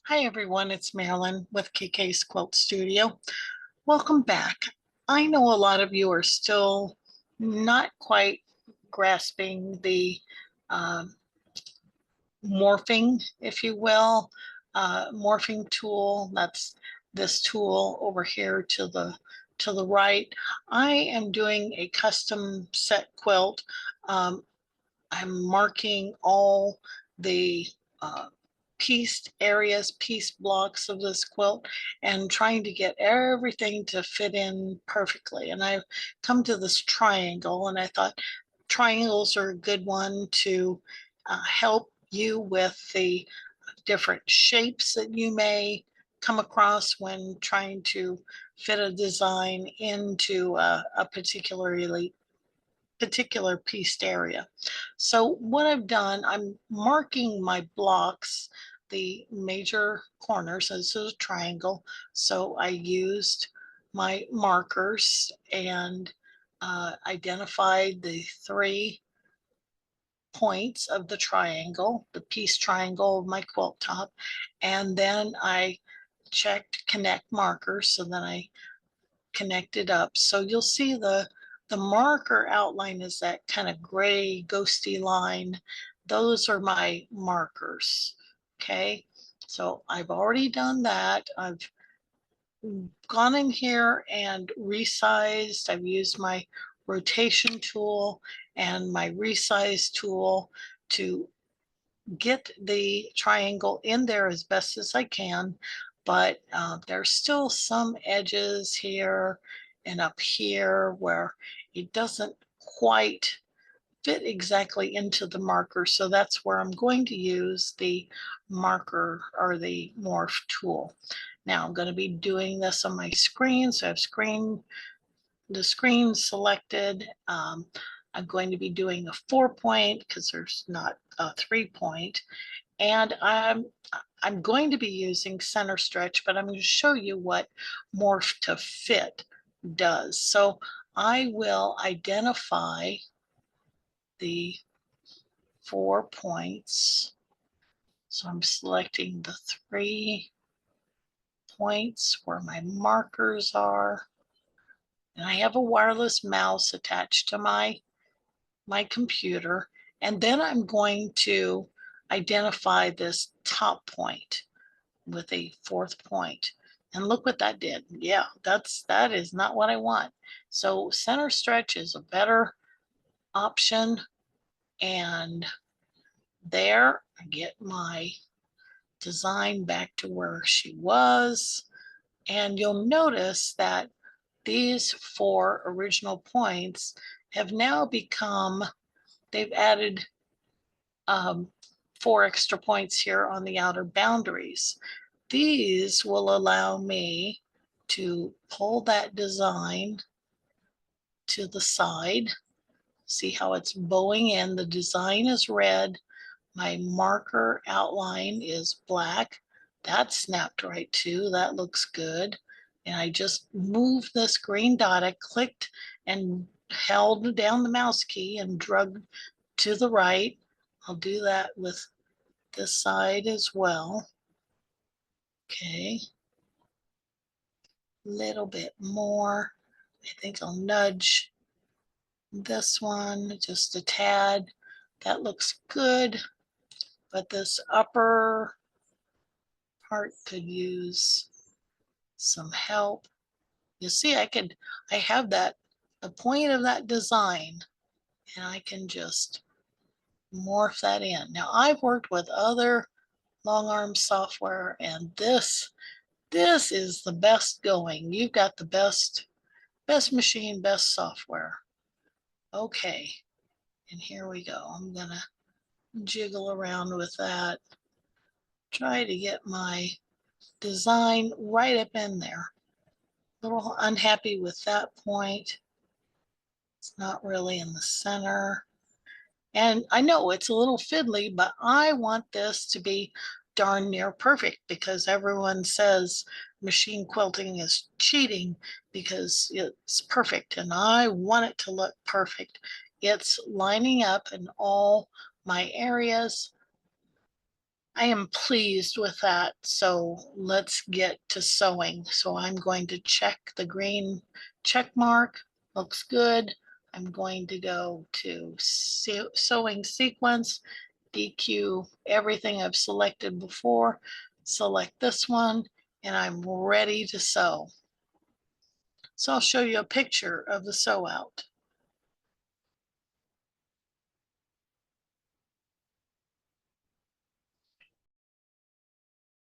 Hi everyone, it's Marilyn with KK's Quilt Studio. Welcome back. I know a lot of you are still not quite grasping the um, morphing, if you will, morphing tool. That's this tool over here to the right. I am doing a custom set quilt. Um, I'm marking all the uh, pieced areas, piece blocks of this quilt and trying to get everything to fit in perfectly. And I've come to this triangle and I thought triangles are a good one to help you with the different shapes that you may come across when trying to fit a design into a particular pieced area. So what I've done, I'm marking my blocks, the major corners. This is a triangle. So I used my markers and identified the 3 points of the triangle, the piece triangle of my quilt top. And then I checked connect markers. So then I connected up. So you'll see the marker outline is that kind of gray ghosty line. Those are my markers. Okay, so I've already done that. I've gone in here and resized. I've used my rotation tool and my resize tool to get the triangle in there as best as I can, but there's still some edges here and up here where it doesn't quite fit exactly into the marker. So that's where I'm going to use the marker or the morph tool. Now I'm going to be doing this on my screen. So I have the screen selected. I'm going to be doing a 4-point because there's not a 3-point. And I'm going to be using center stretch, but I'm going to show you what morph to fit does. So I will identify the 4 points. So I'm selecting the 3 points where my markers are. And I have a wireless mouse attached to my computer. And then I'm going to identify this top point with a 4th point. And look what that did. Yeah, that is not what I want. So center stretch is a better option. And there I get my design back to where she was. And you'll notice that these 4 original points have now become, they've added 4 extra points here on the outer boundaries. These will allow me to pull that design to the side. See how it's bowing in. The design is red. My marker outline is black. That snapped right too. That looks good. And I just moved this green dot. I clicked and held down the mouse key and drug to the right. I'll do that with this side as well. Okay. Little bit more. I think I'll nudge this one just a tad. That looks good, but this upper part could use some help. You see, I have the point of that design, and I can just morph that in. Now, I've worked with other long arm software, and this is the best going. You've got the best machine, best software. Okay, and here we go. I'm gonna jiggle around with that. Try to get my design right up in there. A little unhappy with that point. It's not really in the center. And I know it's a little fiddly, but I want this to be darn near perfect because everyone says machine quilting is cheating because it's perfect. And I want it to look perfect. It's lining up in all my areas. I am pleased with that. So let's get to sewing. So I'm going to check the green check mark. Looks good. I'm going to go to sewing sequence, DQ everything I've selected before, select this one, and I'm ready to sew. So I'll show you a picture of the sew out.